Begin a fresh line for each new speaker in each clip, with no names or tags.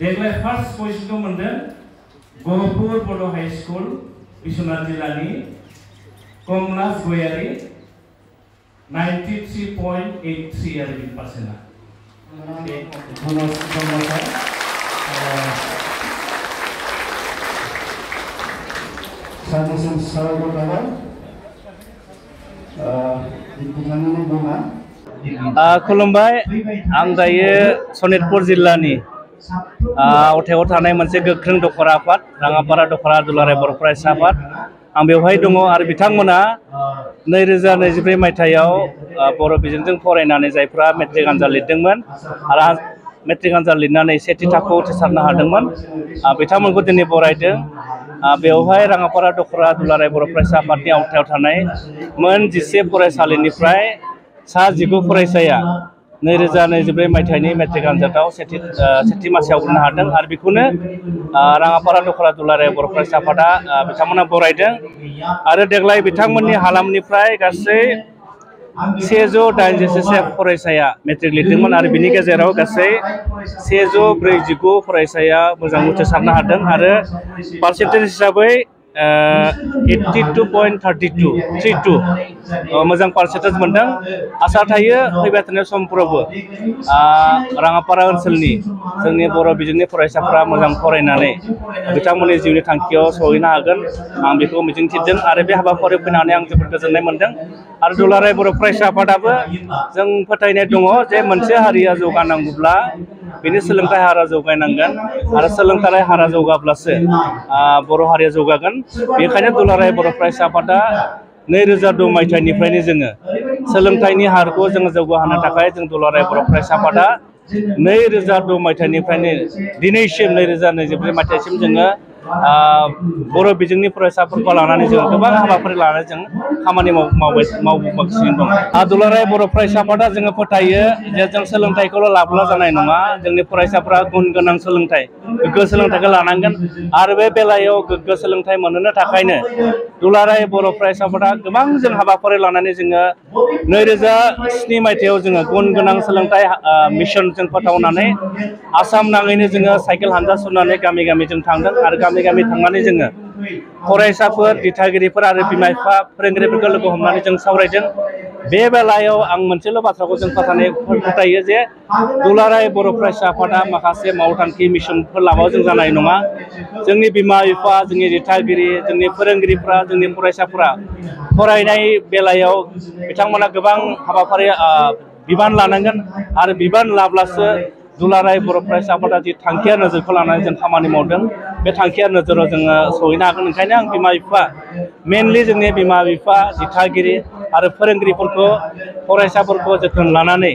देग्लाय फार्स्ट पजिशनखौ मोनदों गहपुर बड' हाई स्कुल बिश्वनाथ जिल्लानि कमलास गयारि 93.83 आरो बि पार्सेन्टआ
सानैसिम साबायखर थाबाय बिथांनि मुङा
खुलुमबाय आं दायो सनितपुर जिल्लानि अथायाव थानाय मोनसे गोख्रों दखरा आफाद राङापारा दखरा दुलाराय बर' फरायसा आफाद आं बेवहाय दङ आरो बिथांमोना 2024 मायथाइयाव बर' बिजोंजों फरायनानै जायफ्रा मेट्रिक आनजाद लिरदोंमोन आरो मेट्रिक आनजाद लिरनानै सेथि थाखोआव उथ्रिसारनो हादोंमोन बिथांमोनखौ दिनै बरायदों बेवहाय राङापारा दखरा दुलाराय बर' फरायसा आफादनि आवथायाव थानाय मोन 11 फरायसालिनिफ्राय सा 19 फरायसाया 2024 मायथाइनि मेट्रिक आनजादाव सेथि मासियाव उथ्रिनो हादों आरो बेखौनो राङापारा दखरा दुलाराय बर' फरायसा आफादा बिथांमोना बरायदों आरो देग्लाय बिथांमोननि हालामनिफ्राय गासै 186 फरायसाया मेट्रिक लिरदोंमोन आरो बिनि गेजेराव गासै 149 फरायसाया मोजां उथ्रिसारनो हादों आरो पार्सेन्टेज हिसाबै 82.32 मोजां पार्सेन्टेज मोनदों आसा थायो फैबाय थानाय समफोरावबो राङापारा ओनसोलनि जोंनि बर' बिजोंनि फरायसाफोरा मोजां फरायनानै बिथांमोननि जिउनि थांखियाव सहैनो हागोन आं बेखौ मिजिंथिदों आरो बे हाबाफारियाव फैनानै आं जोबोद गोजोननाय मोनदों आरो दुलाराय बर' फरायसा आफादाबो जों फोथायनाय दङ जे मोनसे हारिया जौगानांगौब्ला बेनि सोलोंथाइ हारा जौगानांगोन आरो सोलोंथाइ हारा जौगाब्लासो बर' हारिया जौगागोन बेनिखायनो दुलाराय बर' फरायसा आफादा 2002 मायथाइनिफ्रायनो जोङो सोलोंथाइनि हारखौ जोङो जौगाहोनो थाखाय जों दुलाराय बर' फरायसा आफादा 2002 मायथाइनिफ्रायनो दिनैसिम 2024 मायथाइसिम जोङो बर' बिजोंनि फरायसाफोरखौ लानानै जों गोबां हाबाफारि लानानै जों खामानि मावबोगासिनो दं दुलाराय बर' फरायसा आफादा जोङो फोथायो जे जों सोलोंथाइखौल' लाब्ला जानाय नङा जोंनि फरायसाफोरा गुन गोनां सोलोंथाइ गोग्गो सोलोंथाइखौ लानांगोन आरो बे बेलायाव गोग्गो सोलोंथाइ मोननो थाखायनो दुलाराय बर' फरायसा आफादा गोबां जों हाबाफारि लानानै जोङो 2007 मायथाइयाव जोङो गुन गोनां सोलोंथाइ मिशन जों फोथावनानै आसाम नाङैनो जोङो साइकेल हानजा सुरनानै गामि गामि जों थांदों आरो गामि गामि थांनानै जोङो फरायसाफोर दिथागिरिफोर आरो बिमा बिफा फोरोंगिरिफोरखौ लोगो हमनानै जों सावरायदों बे बेलायाव आं मोनसेल' बाथ्राखौ जों फोथायो जे दुलाराय बर' फरायसा आफादा माखासे मावथांखि मिशनफोर लाबाबो जों जानाय नङा जोंनि बिमा बिफा जोंनि दिथागिरि जोंनि फोरोंगिरिफ्रा जोंनि फरायसाफोरा फरायनाय बेलायाव बिथांमोना गोबां हाबाफारि बिबान लानांगोन आरो बिबान लाब्लासो दुलाराय बर' फरायसा आफादा जि थांखिया नोजोरखौ लानानै जों खामानि मावदों बे थांखिया नोजोराव जोङो सहैनो हागोन ओंखायनो आं बिमा बिफा मेनलि जोंनि बिमा बिफा दिथागिरि आरो फोरोंगिरिफोरखौ फरायसाफोरखौ जोथोन लानानै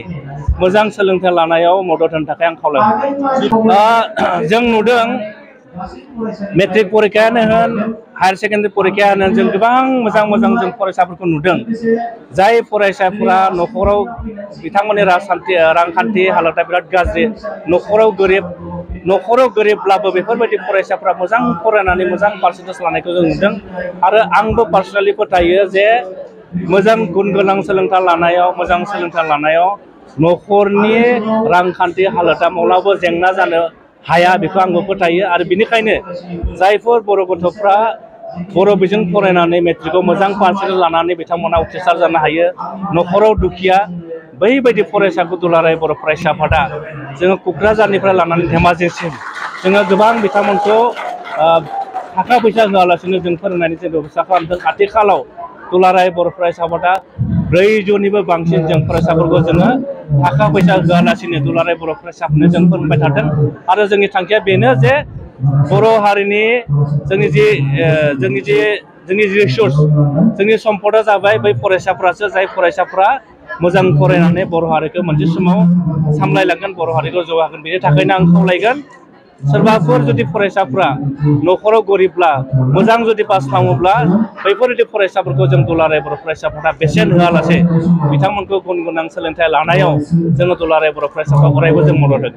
मोजां सोलोंथाइ लानायाव मदद होनो थाखाय आं खावलायदों जों नुदों मेट्रिक परिखायानो होन हायार सेकेन्डारि परिखायानो होन जों गोबां मोजां जों फरायसाफोरखौ नुदों जाय फरायसाफोरा न'खराव बिथांमोननि रांखान्थि हालोदा बिराद गाज्रि न'खराव गोरिबब्लाबो बेफोरबायदि फरायसाफोरा मोजां फरायनानै मोजां पार्सेन्टेज लानायखौ जों नुदों आरो आंबो पार्सनेलि फोथायो जे मोजां गुन गोनां सोलोंथाइ लानायाव न'खरनि रांखान्थि हालोदा माब्लाबाबो जेंना जानो हाया बेखौ आंबो फोथायो आरो बेनिखायनो जायफोर बर' गथ'फ्रा बर' बिजों फरायनानै मेट्रिकआव मोजां पार्सेन्टेज लानानै बिथांमोना उथ्रिसार जानो हायो न'खराव दुखिया बैबायदि फरायसाखौ दुलाराय बर' फरायसा आफादा जोङो क'क्राझारनिफ्राय लानानै धेमाजिसिम जोङो गोबां बिथांमोनखौ थाखा फैसा होआलासिनो जों फोरोंनायनि जों बेबस्था खालामदों आथिखालाव दुलाराय बर' फरायसा आफादा 400निबो बांसिन जों फरायसाफोरखौ जोङो थाखा फैसा होआलासिनो दुलाराय बर' फरायसाफोरनो जों फोरोंबाय थादों आरो जोंनि थांखिया बेनो जे बर' हारिनि जोंनि जि रिसोर्स जोंनि सम्पदा जाबाय बै फरायसाफ्रासो जाय फरायसाफ्रा मोजां फरायनानै बर' हारिखौ मोनसे समाव सामलायलांगोन बर' हारिखौ जौगाहोगोन बेनि थाखायनो आं खावलायगोन सोरबाफोर जुदि फरायसाफ्रा न'खराव गरिबब्ला मोजां जुदि पास खालामोब्ला बैफोरबायदि फरायसाफोरखौ जों दुलाराय बर' फरायसाफोरा बेसेन होआलासे बिथांमोनखौ गुन गोनां सोलोंथाइ लानायाव जोङो दुलाराय बर' फरायसाफोरा अरायबो जों मदद होगोन